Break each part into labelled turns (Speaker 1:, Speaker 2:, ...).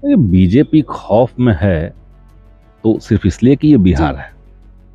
Speaker 1: ये बीजेपी खौफ में है तो सिर्फ इसलिए कि ये बिहार है।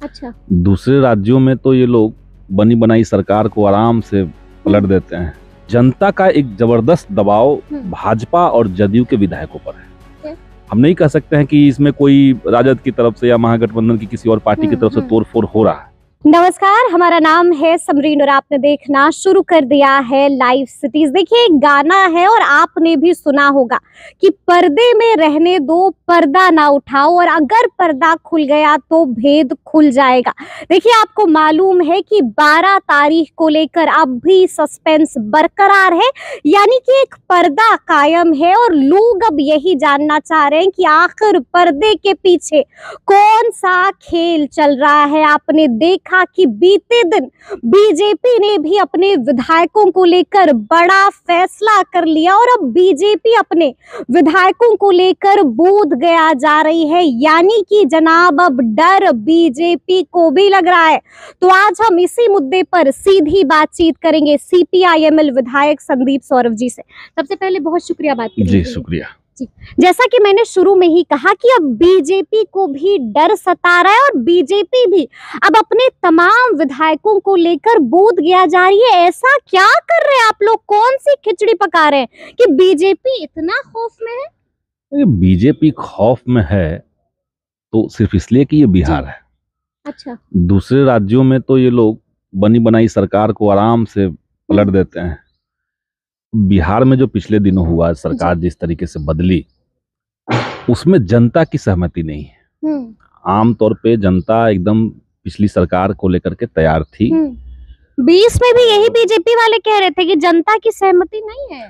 Speaker 2: अच्छा।
Speaker 1: दूसरे राज्यों में तो ये लोग बनी बनाई सरकार को आराम से पलट देते हैं। जनता का एक जबरदस्त दबाव भाजपा और जदयू के विधायकों पर है। हम नहीं कह सकते हैं कि इसमें कोई राजद की तरफ से या महागठबंधन की किसी और पार्टी की तरफ से तोड़फोड़ हो रहा है।
Speaker 2: नमस्कार, हमारा नाम है समरीन और आपने देखना शुरू कर दिया है लाइव सिटीज। देखिए, एक गाना है और आपने भी सुना होगा कि पर्दे में रहने दो, पर्दा ना उठाओ, और अगर पर्दा खुल गया तो भेद खुल जाएगा। देखिए, आपको मालूम है कि 12 तारीख को लेकर अब भी सस्पेंस बरकरार है, यानी कि एक पर्दा कायम है और लोग अब यही जानना चाह रहे हैं कि आखिर पर्दे के पीछे कौन सा खेल चल रहा है। आपने देखा कि बीते दिन बीजेपी ने भी अपने विधायकों को लेकर बड़ा फैसला कर लिया और अब बीजेपी अपने विधायकों को लेकर बोध गया जा रही है, यानी कि जनाब अब डर बीजेपी को भी लग रहा है। तो आज हम इसी मुद्दे पर सीधी बातचीत करेंगे सीपीआईएमएल विधायक संदीप सौरभ जी से। सबसे पहले बहुत शुक्रिया बात करने के लिए।
Speaker 1: जी शुक्रिया
Speaker 2: जी। जैसा कि मैंने शुरू में ही कहा कि अब बीजेपी को भी डर सता रहा है और बीजेपी भी अब अपने तमाम विधायकों को लेकर बोध गया जा रही है। ऐसा क्या कर रहे हैं आप लोग, कौन सी खिचड़ी पका रहे हैं कि बीजेपी इतना खौफ में है?
Speaker 1: ये बीजेपी खौफ में है तो सिर्फ इसलिए कि ये बिहार है।
Speaker 2: अच्छा।
Speaker 1: दूसरे राज्यों में तो ये लोग बनी बनाई सरकार को आराम से पलट देते हैं। बिहार में जो पिछले दिनों हुआ, सरकार जिस तरीके से बदली, उसमें जनता की सहमति नहीं है। आमतौर पे जनता एकदम पिछली सरकार को लेकर के तैयार थी।
Speaker 2: 20 में भी यही बीजेपी वाले कह रहे थे कि जनता की सहमति नहीं है।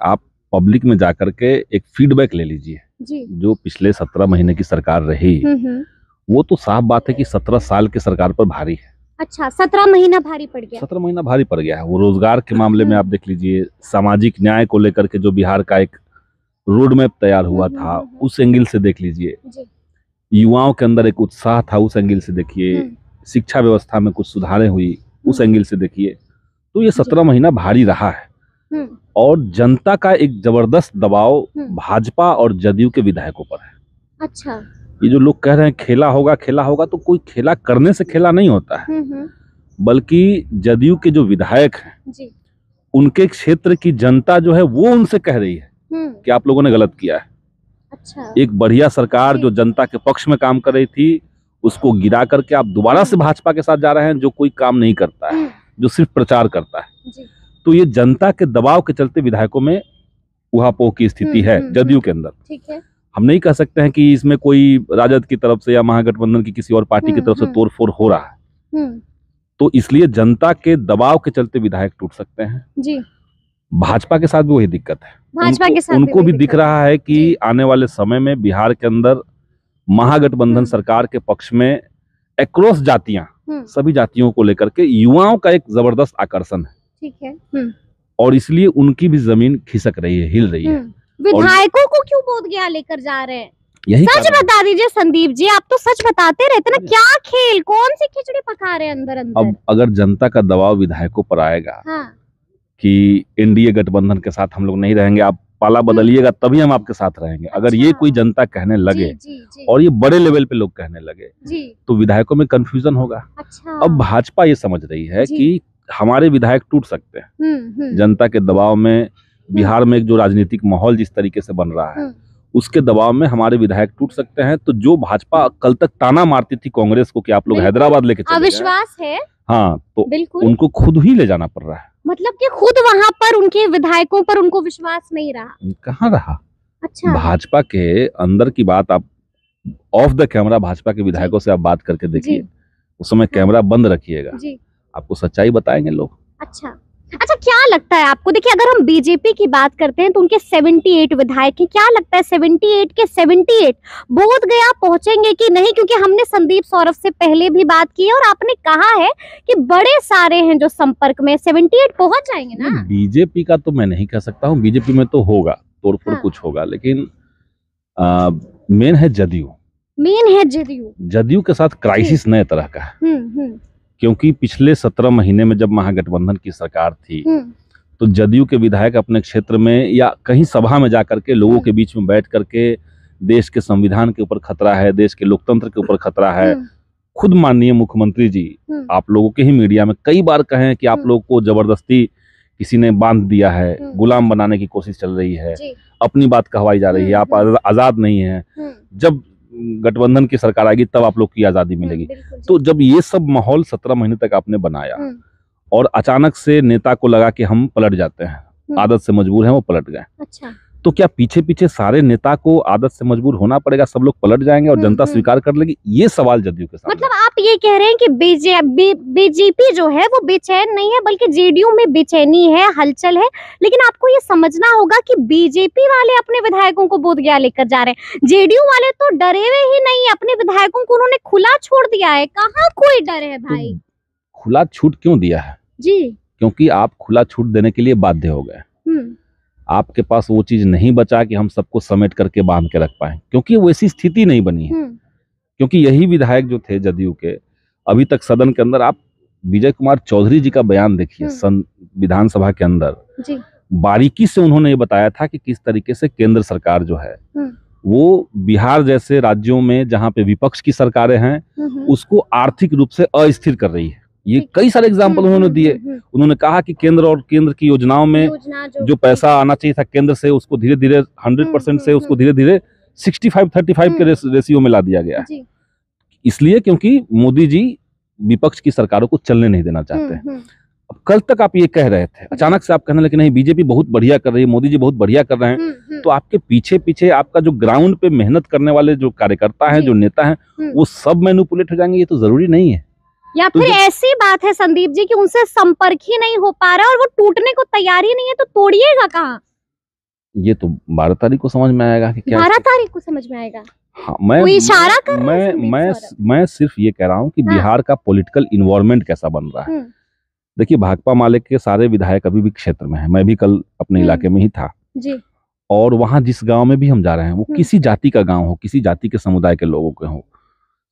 Speaker 1: आप पब्लिक में जाकर के एक फीडबैक ले लीजिए। जो पिछले 17 महीने की सरकार रही, वो तो साफ बात है कि 17 साल की सरकार पर भारी है।
Speaker 2: अच्छा, 17 महीना भारी पड़ गया।
Speaker 1: 17 महीना भारी पड़ गया है। वो रोजगार के मामले में आप देख लीजिए, सामाजिक न्याय को लेकर के जो बिहार का एक रोड मैप तैयार हुआ था, उस एंगल से देख लीजिए। युवाओं के अंदर एक उत्साह था, उस एंगल से देखिए। शिक्षा व्यवस्था में कुछ सुधारें हुई, उस एंगल से देखिए। तो ये 17 महीना भारी रहा है और जनता का एक जबरदस्त दबाव भाजपा और जदयू के विधायकों पर है।
Speaker 2: अच्छा।
Speaker 1: ये जो लोग कह रहे हैं खेला होगा, तो कोई खेला करने से खेला नहीं होता है, बल्कि जदयू के जो विधायक हैं, उनके क्षेत्र की जनता जो है वो उनसे कह रही है कि आप लोगों ने गलत किया है।
Speaker 2: अच्छा।
Speaker 1: एक बढ़िया सरकार जो जनता के पक्ष में काम कर रही थी, उसको गिरा करके आप दोबारा से भाजपा के साथ जा रहे हैं, जो कोई काम नहीं करता है, जो सिर्फ प्रचार करता है। तो ये जनता के दबाव के चलते विधायकों में उहापोह की स्थिति है जदयू के अंदर।
Speaker 2: ठीक है।
Speaker 1: हम नहीं कह सकते हैं कि इसमें कोई राजद की तरफ से या महागठबंधन की किसी और पार्टी की तरफ से तोड़फोड़ हो रहा है। तो इसलिए जनता के दबाव के चलते विधायक टूट सकते हैं।
Speaker 2: जी।
Speaker 1: भाजपा के साथ भी वही दिक्कत है।
Speaker 2: भाजपा के साथ
Speaker 1: उनको भी दिख रहा है कि आने वाले समय में बिहार के अंदर महागठबंधन सरकार के पक्ष में एक्रॉस जातियां, सभी जातियों को लेकर के युवाओं का एक जबरदस्त आकर्षण है।
Speaker 2: ठीक है।
Speaker 1: और इसलिए उनकी भी जमीन खिसक रही है, हिल रही है।
Speaker 2: विधायकों को क्यों बोध गया लेकर जा रहे हैं?
Speaker 1: यही
Speaker 2: सच बता दीजिए संदीप जी, आप तो सच बताते रहते ना, क्या खेल, कौन सी खिचड़ी पका रहे हैं अंदर अंदर?
Speaker 1: अब अगर जनता का दबाव विधायकों पर आएगा कि एनडीए गठबंधन के साथ हम लोग नहीं रहेंगे, आप पाला बदलिएगा तभी हम आपके साथ रहेंगे। अगर ये कोई जनता कहने लगे और ये बड़े लेवल पे लोग कहने लगे, तो विधायकों में कंफ्यूजन होगा। अब भाजपा ये समझ रही है कि हमारे विधायक टूट सकते हैं जनता के दबाव में। बिहार में एक जो राजनीतिक माहौल जिस तरीके से बन रहा है, उसके दबाव में हमारे विधायक टूट सकते हैं। तो जो भाजपा कल तक ताना मारती थी कांग्रेस को कि आप लोग हैदराबाद लेके चले
Speaker 2: अविश्वास है,
Speaker 1: हाँ, तो उनको खुद ही ले जाना पड़ रहा है।
Speaker 2: मतलब कि खुद वहां पर उनके विधायकों पर उनको विश्वास नहीं रहा।
Speaker 1: कहाँ रहा?
Speaker 2: अच्छा।
Speaker 1: भाजपा के अंदर की बात आप ऑफ द कैमरा भाजपा के विधायकों से आप बात करके देखिए, उस समय कैमरा बंद रखिएगा, आपको सच्चाई बताएंगे लोग।
Speaker 2: अच्छा। अच्छा, क्या लगता है आपको? देखिए, अगर हम बीजेपी की बात करते हैं तो उनके 78 विधायक हैं। क्या लगता है 78 के 78 बोध गया पहुंचेंगे कि नहीं? क्योंकि हमने संदीप सौरभ से पहले भी बात की है और आपने कहा है कि बड़े सारे हैं जो संपर्क में, 78 पहुंच जाएंगे ना?
Speaker 1: बीजेपी का तो मैं नहीं कह सकता हूँ, बीजेपी में तो होगा तोड़फोड़, कुछ होगा, लेकिन मेन है जदयू। जदयू के साथ क्राइसिस नए तरह का है। क्योंकि पिछले 17 महीने में जब महागठबंधन की सरकार थी, तो जदयू के विधायक अपने क्षेत्र में या कहीं सभा में जाकर के लोगों के बीच में बैठ करके देश के संविधान के ऊपर खतरा है, देश के लोकतंत्र के ऊपर खतरा है, खुद माननीय मुख्यमंत्री जी आप लोगों के ही मीडिया में कई बार कहे हैं कि आप लोगों को जबरदस्ती किसी ने बांध दिया है, गुलाम बनाने की कोशिश चल रही है, अपनी बात कहवाई जा रही है, आप आजाद नहीं है, जब गठबंधन की सरकार आएगी तब आप लोग की आजादी मिलेगी। तो जब ये सब माहौल 17 महीने तक आपने बनाया और अचानक से नेता को लगा कि हम पलट जाते हैं, आदत से मजबूर हैं, वो पलट गए। अच्छा। तो क्या पीछे पीछे सारे नेता को आदत से मजबूर होना पड़ेगा, सब लोग पलट जाएंगे और जनता स्वीकार कर लेगी? ये सवाल जदयू के सामने।
Speaker 2: मतलब आप ये कह रहे हैं कि बीजेपी जो है वो बेचैन नहीं है, बल्कि जेडीयू में बेचैनी है, हलचल है। लेकिन आपको ये समझना होगा कि बीजेपी वाले अपने विधायकों को बोधगया लेकर जा रहे हैं, जेडीयू वाले तो डरे हुए ही नहीं, अपने विधायकों को उन्होंने खुला छोड़ दिया है। कहाँ कोई डर है भाई?
Speaker 1: तो खुला छूट क्यों दिया है
Speaker 2: जी? क्योंकि
Speaker 1: आप खुला छूट देने के लिए बाध्य हो गए। आपके पास वो चीज नहीं बचा कि हम सबको समेट करके बांध के रख पाए, क्योंकि वैसी स्थिति नहीं बनी है। क्योंकि यही विधायक जो थे जदयू के, अभी तक सदन के अंदर आप विजय कुमार चौधरी जी का बयान देखिए, विधानसभा के अंदर बारीकी से उन्होंने ये बताया था कि किस तरीके से केंद्र सरकार जो है वो बिहार जैसे राज्यों में जहां पे विपक्ष की सरकारें हैं उसको आर्थिक रूप से अस्थिर कर रही है। ये कई सारे एग्जाम्पल उन्होंने दिए। उन्होंने कहा कि केंद्र और केंद्र की योजनाओं में जो पैसा आना चाहिए था केंद्र से, उसको धीरे धीरे 100% से उसको धीरे धीरे 65-35 के रेशियो में ला दिया गया है। इसलिए क्योंकि मोदी जी विपक्ष की सरकारों को चलने नहीं देना चाहते हैं। अब कल तक आप ये कह रहे थे, अचानक से आप कहने लगे नहीं बीजेपी बहुत बढ़िया कर रही है, मोदी जी बहुत बढ़िया कर रहे हैं। तो आपके पीछे पीछे आपका जो ग्राउंड पे मेहनत करने वाले जो कार्यकर्ता हैं, जो नेता हैं, वो सब मैनिपुलेट हो जाएंगे? ये तो जरूरी नहीं है।
Speaker 2: या फिर ऐसी बात है संदीप जी कि उनसे संपर्क ही नहीं हो पा रहा और वो टूटने को तैयार ही नहीं है, तो तोड़िएगा कहाँ?
Speaker 1: ये तो 12 तारीख को समझ में आएगा कि क्या
Speaker 2: 12 तारीख को समझ में आएगा।
Speaker 1: हाँ,
Speaker 2: कोई इशारा कर
Speaker 1: मैं सिर्फ ये कह रहा हूँ कि बिहार का पॉलिटिकल इन्वायरमेंट कैसा बन रहा है। देखिए भाकपा माले के सारे विधायक अभी भी क्षेत्र में है, मैं भी कल अपने इलाके में ही था
Speaker 2: जी।
Speaker 1: और वहां जिस गांव में भी हम जा रहे हैं वो किसी जाति का गांव हो, किसी जाति के समुदाय के लोगों के हो,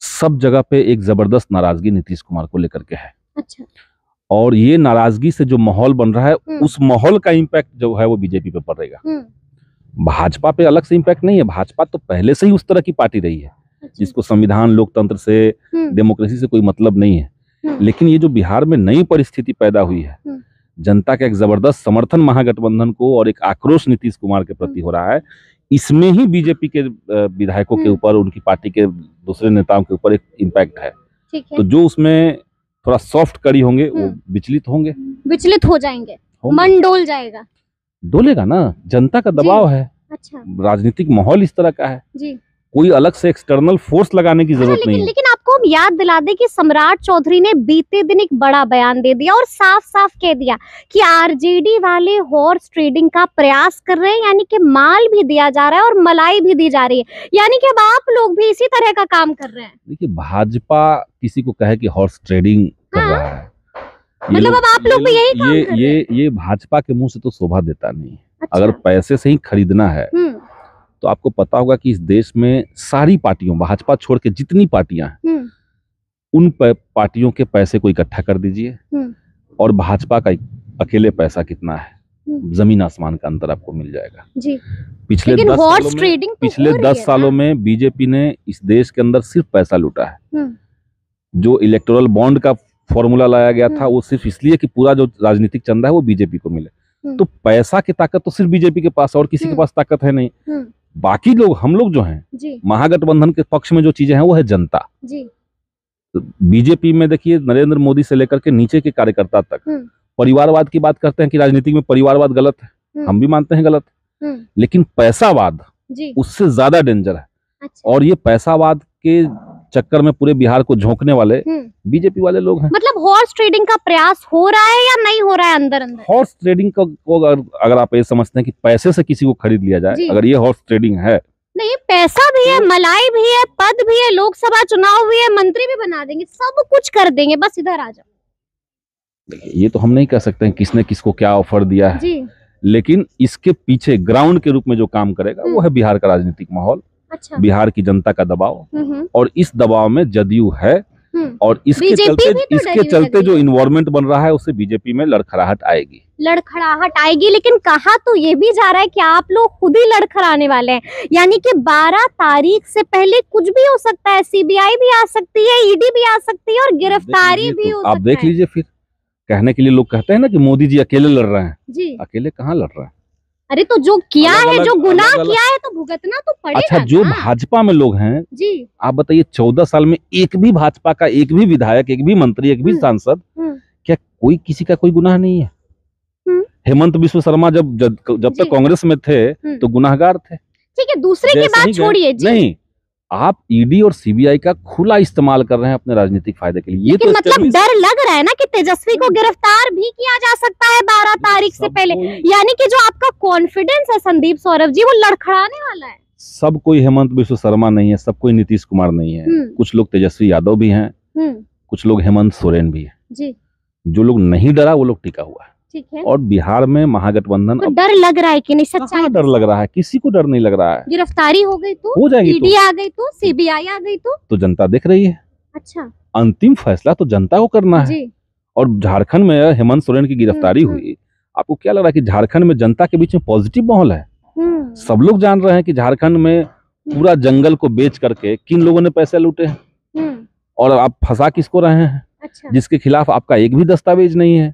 Speaker 1: सब जगह पे एक जबरदस्त नाराजगी नीतीश कुमार को लेकर के है। अच्छा। और ये नाराजगी से जो माहौल बन रहा है उस माहौल का इम्पैक्ट जो है वो बीजेपी पे पड़ेगा। भाजपा पे अलग से इम्पैक्ट नहीं है, भाजपा तो पहले से ही उस तरह की पार्टी रही है जिसको संविधान, लोकतंत्र से, डेमोक्रेसी से कोई मतलब नहीं है। लेकिन ये जो बिहार में नई परिस्थिति पैदा हुई है, जनता का एक जबरदस्त समर्थन महागठबंधन को और एक आक्रोश नीतीश कुमार के प्रति हो रहा है, इसमें ही बीजेपी के विधायकों के ऊपर, उनकी पार्टी के दूसरे नेताओं के ऊपर एक इम्पैक्ट है। तो जो उसमें थोड़ा सॉफ्ट कड़ी होंगे वो विचलित होंगे,
Speaker 2: विचलित हो जाएंगे, मन डोल जाएगा।
Speaker 1: डोलेगा ना, जनता का दबाव है। अच्छा। राजनीतिक माहौल इस तरह का है जी। कोई अलग से एक्सटर्नल फोर्स लगाने की जरूरत नहीं है।
Speaker 2: लेकिन आपको हम याद दिला दें कि सम्राट चौधरी ने बीते दिन एक बड़ा बयान दे दिया और साफ साफ कह दिया कि आरजेडी वाले हॉर्स ट्रेडिंग का प्रयास कर रहे हैं, यानी कि माल भी दिया जा रहा है और मलाई भी दी जा रही है, यानी कि अब आप लोग भी इसी तरह का काम कर रहे हैं।
Speaker 1: देखिए भाजपा किसी को कहे कि हॉर्स ट्रेडिंग कर रहा है,
Speaker 2: मतलब अब आप लोग भी यही काम कर रहे हैं।
Speaker 1: ये भाजपा के मुंह से तो शोभा देता नहीं। अच्छा। अगर पैसे से ही खरीदना है तो आपको पता होगा कि इस देश में सारी पार्टियों, भाजपा छोड़ के जितनी पार्टियां हैं, उन पार्टियों के पैसे को इकट्ठा कर दीजिए और भाजपा का अकेले पैसा कितना है, जमीन आसमान का अंतर आपको मिल जाएगा जी। पिछले 10 सालों में बीजेपी ने इस देश के अंदर सिर्फ पैसा लूटा है। जो इलेक्टोरल बॉन्ड का फॉर्मूला लाया गया था वो सिर्फ इसलिए कि पूरा जो राजनीतिक चंदा है वो बीजेपी को मिले। तो पैसा की ताकत तो सिर्फ बीजेपी के पास, और किसी के पास ताकत है नहीं। बाकी लोग, हम लोग जो हैं महागठबंधन के पक्ष में जो चीजें हैं वो है जनता जी। तो बीजेपी में देखिए नरेंद्र मोदी से लेकर के नीचे के कार्यकर्ता तक परिवारवाद की बात करते हैं कि राजनीति में परिवारवाद गलत है, हम भी मानते हैं गलत, लेकिन पैसावाद उससे ज्यादा डेंजर है। अच्छा। और ये पैसावाद के चक्कर में पूरे बिहार को झोंकने वाले बीजेपी वाले लोग हैं। मतलब
Speaker 2: हॉर्स ट्रेडिंग का प्रयास हो रहा है या नहीं हो रहा है अंदर अंदर?
Speaker 1: हॉर्स ट्रेडिंग को अगर आप ये समझते हैं कि पैसे से किसी को खरीद लिया जाए, अगर ये हॉर्स ट्रेडिंग है,
Speaker 2: नहीं पैसा भी है, मलाई भी है, पद भी है, लोकसभा चुनाव भी है, मंत्री भी बना देंगे, सब कुछ कर देंगे, बस इधर आ जाओ।
Speaker 1: ये तो हम नहीं कह सकते हैं किसने किसको क्या ऑफर दिया है जी। लेकिन इसके पीछे ग्राउंड के रूप में जो काम करेगा वो है बिहार का राजनीतिक माहौल। अच्छा। बिहार की जनता का दबाव, और इस दबाव में जदयू है और इसके चलते जो इन्वायरमेंट बन रहा है उससे बीजेपी में लड़खड़ाहट आएगी।
Speaker 2: लेकिन कहा तो ये भी जा रहा है कि आप लोग खुद ही लड़खड़ाने वाले हैं, यानी कि 12 तारीख से पहले कुछ भी हो सकता है, सीबीआई भी आ सकती है, ईडी भी आ सकती है और गिरफ्तारी भी हो सकती है।
Speaker 1: आप देख लीजिए, फिर कहने के लिए लोग कहते हैं ना कि मोदी जी अकेले लड़ रहे हैं जी। अकेले कहाँ लड़ रहे हैं?
Speaker 2: अरे तो जो किया है, जो गुनाह किया है तो भुगतना तो पड़ेगा।
Speaker 1: अच्छा, जो भाजपा में लोग हैं जी, आप बताइए 14 साल में एक भी भाजपा का एक भी विधायक, एक भी मंत्री, एक भी सांसद, क्या कोई किसी का कोई गुनाह नहीं है? हेमंत बिश्व शर्मा जब तक कांग्रेस में थे तो गुनाहगार थे। ठीक है, दूसरे की बात छोड़िए। नहीं, आप ईडी और सीबीआई का खुला इस्तेमाल कर रहे हैं अपने राजनीतिक फायदे के लिए। ये तो मतलब डर लग रहा है ना कि तेजस्वी को गिरफ्तार भी किया जा सकता है 12 तारीख से पहले, यानी कि जो आपका कॉन्फिडेंस है संदीप सौरभ जी, वो लड़खड़ाने वाला है। सब कोई हेमंत बिश्व शर्मा नहीं है, सब कोई नीतीश कुमार नहीं है, कुछ लोग तेजस्वी यादव भी हैं, कुछ लोग हेमंत सोरेन भी है जी। जो लोग नहीं डरा वो लोग टिका हुआ है। ठीक है। और बिहार में महागठबंधन तो डर लग रहा है कि नहीं? सच्चाई डर लग रहा है, किसी को डर नहीं लग रहा है। गिरफ्तारी हो गई तो हो जाएगी, ईडी आ गई तो, सीबीआई आ गई तो जनता देख रही है। अच्छा, अंतिम फैसला तो जनता को करना है। और झारखंड में हेमंत सोरेन की गिरफ्तारी हुई, आपको क्या लग रहा है कि झारखंड में जनता के बीच में पॉजिटिव माहौल है? सब लोग जान रहे हैं कि झारखंड में पूरा जंगल को बेच करके किन लोगों ने पैसे लूटे हैं और आप फंसा किसको रहे हैं। अच्छा। जिसके खिलाफ आपका एक भी दस्तावेज नहीं है,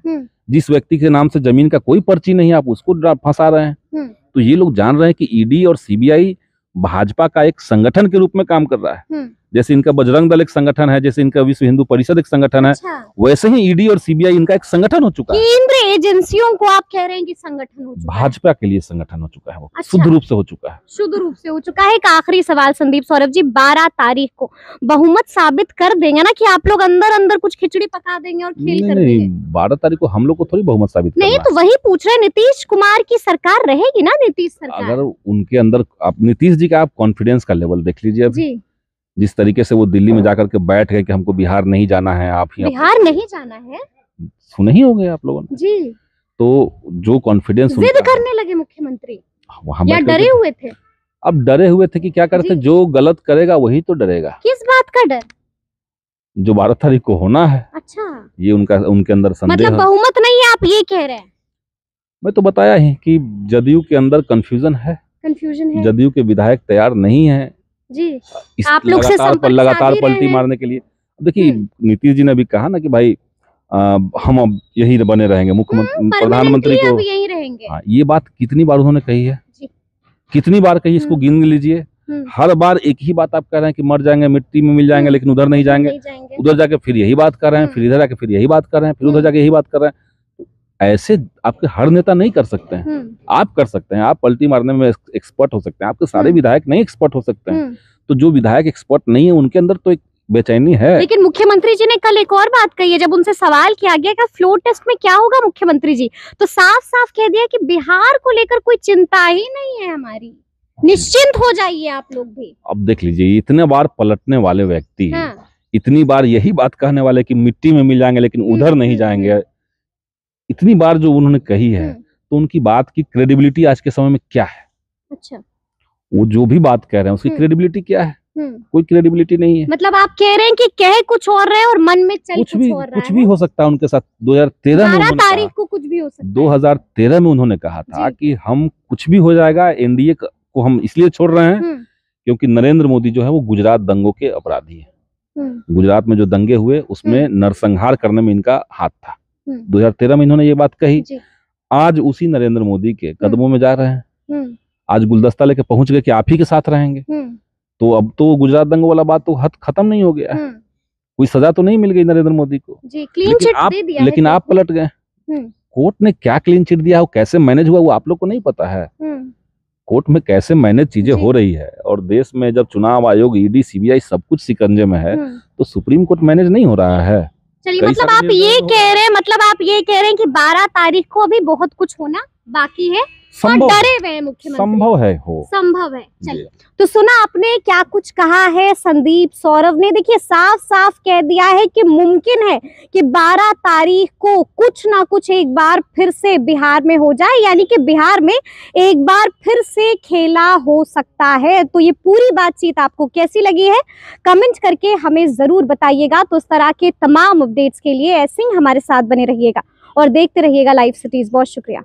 Speaker 1: जिस व्यक्ति के नाम से जमीन का कोई पर्ची नहीं है, आप उसको फंसा रहे हैं। तो ये लोग जान रहे हैं कि ईडी और सीबीआई भाजपा का एक संगठन के रूप में काम कर रहा है। जैसे इनका बजरंग दल एक संगठन है, जैसे इनका विश्व हिंदू परिषद एक संगठन है। अच्छा। वैसे ही ईडी और सीबीआई इनका एक संगठन हो चुका है। केंद्रीय एजेंसियों को आप कह रहे हैं कि संगठन हो चुका है, भाजपा के लिए संगठन हो चुका है वो। अच्छा। शुद्ध रूप से हो चुका है, शुद्ध रूप से हो चुका है। एक आखिरी सवाल संदीप सौरभ जी, 12 तारीख को बहुमत साबित कर देंगे ना कि आप लोग अंदर अंदर कुछ खिचड़ी पका देंगे और खेल कर देंगे? 12 तारीख को हम लोग को थोड़ी बहुमत साबित नहीं, तो वही पूछ रहे हैं, नीतीश कुमार की सरकार रहेगी ना? नीतीश सरकार, अगर उनके अंदर, आप नीतीश जी का आप कॉन्फिडेंस का लेवल देख लीजिए अभी, जिस तरीके से वो दिल्ली में जाकर के बैठ गए कि हमको बिहार नहीं जाना है, आप ही बिहार नहीं जाना है, सुने ही होंगे आप लोगों ने जी। तो जो कॉन्फिडेंस जिद करने लगे मुख्यमंत्री, वहां या डरे हुए थे? अब डरे हुए थे कि क्या करते, जो गलत करेगा वही तो डरेगा। किस बात का डर? जो 12 तारीख को होना है। अच्छा, ये उनके अंदर संदेह, मतलब बहुमत नहीं है, आप ये कह रहे हैं? मैं तो बताया ही कि जदयू के अंदर कंफ्यूजन है, जदयू के विधायक तैयार नहीं है जी, आप लोग से लगातार पलटी मारने के लिए। देखिए, नीतीश जी ने भी कहा ना कि भाई हम अब यही बने रहेंगे, मुख्यमंत्री प्रधानमंत्री को यही रहेंगे। ये बात कितनी बार उन्होंने कही है जी? कितनी बार कही, इसको गिन लीजिए। हर बार एक ही बात आप कह रहे हैं कि मर जाएंगे, मिट्टी में मिल जाएंगे, लेकिन उधर नहीं जाएंगे, उधर जाके फिर यही बात कर रहे हैं, फिर इधर जाके फिर यही बात कर रहे हैं, फिर उधर जाके यही बात कर रहे हैं। ऐसे आपके हर नेता नहीं कर सकते हैं, आप कर सकते हैं, आप पलटी मारने में एक्सपर्ट हो सकते हैं, आपके सारे विधायक नहीं एक्सपर्ट हो सकते हैं। तो जो विधायक एक्सपर्ट नहीं है उनके अंदर तो एक बेचैनी है। लेकिन मुख्यमंत्री जी ने कल एक और बात कही है, जब उनसे सवाल किया गया कि फ्लोर टेस्ट में क्या होगा मुख्यमंत्री जी, तो साफ साफ कह दिया कि बिहार को लेकर कोई चिंता ही नहीं है हमारी, निश्चिंत हो जाइए आप लोग भी। अब देख लीजिए, इतने बार पलटने वाले व्यक्ति, इतनी बार यही बात कहने वाले कि मिट्टी में मिल जाएंगे लेकिन उधर नहीं जाएंगे, इतनी बार जो उन्होंने कही है, तो उनकी बात की क्रेडिबिलिटी आज के समय में क्या है? अच्छा, वो जो भी बात कह रहे हैं उसकी क्रेडिबिलिटी क्या है? कोई क्रेडिबिलिटी नहीं है। मतलब आप कह रहे हैं कि कह कुछ और रहे और मन में चल कुछ और रहा है। कुछ भी हो सकता है उनके साथ। 2013 में 12 तारीख को कुछ भी हो सकता है। 2013 में उन्होंने कहा था कि हम कुछ भी हो जाएगा, एनडीए को हम इसलिए छोड़ रहे हैं क्योंकि नरेंद्र मोदी जो है वो गुजरात दंगों के अपराधी है। गुजरात में जो दंगे हुए उसमें नरसंहार करने में इनका हाथ था। 2013 में इन्होंने ये बात कही। आज उसी नरेंद्र मोदी के कदमों में जा रहे हैं, आज गुलदस्ता लेके पहुंच गए कि आप ही के साथ रहेंगे। तो अब तो गुजरात दंगों वाला बात तो खत्म नहीं हो गया, कोई सजा तो नहीं मिल गई नरेंद्र मोदी को जी, क्लीन चिट दे दिया, लेकिन आप पलट गए। कोर्ट ने क्या क्लीन चिट दिया, वो कैसे मैनेज हुआ, वो आप लोग को नहीं पता है। कोर्ट में कैसे मैनेज चीजें हो रही है, और देश में जब चुनाव आयोग, ईडी, सीबीआई सब कुछ शिकंजे में है, तो सुप्रीम कोर्ट मैनेज नहीं हो रहा है। चलिए, मतलब आप ये कह रहे हैं, कि 12 तारीख को अभी बहुत कुछ होना
Speaker 2: बाकी है और
Speaker 1: संभव
Speaker 2: डरे हुए हैं मुख्यमंत्री।
Speaker 1: संभव है हो
Speaker 2: संभव है। चलिए,
Speaker 1: जी।
Speaker 2: तो सुना आपने क्या कुछ कहा है संदीप सौरभ ने। देखिए साफ साफ कह दिया है कि मुमकिन है कि 12 तारीख को कुछ ना कुछ एक बार फिर से बिहार में हो जाए, यानी कि बिहार में एक बार फिर से खेला हो सकता है। तो ये पूरी बातचीत आपको कैसी लगी है कमेंट करके हमें जरूर बताइएगा। तो इस तरह के तमाम अपडेट्स के लिए ऐसे ही हमारे साथ बने रहिएगा और देखते रहिएगा लाइव सिटीज। बहुत शुक्रिया।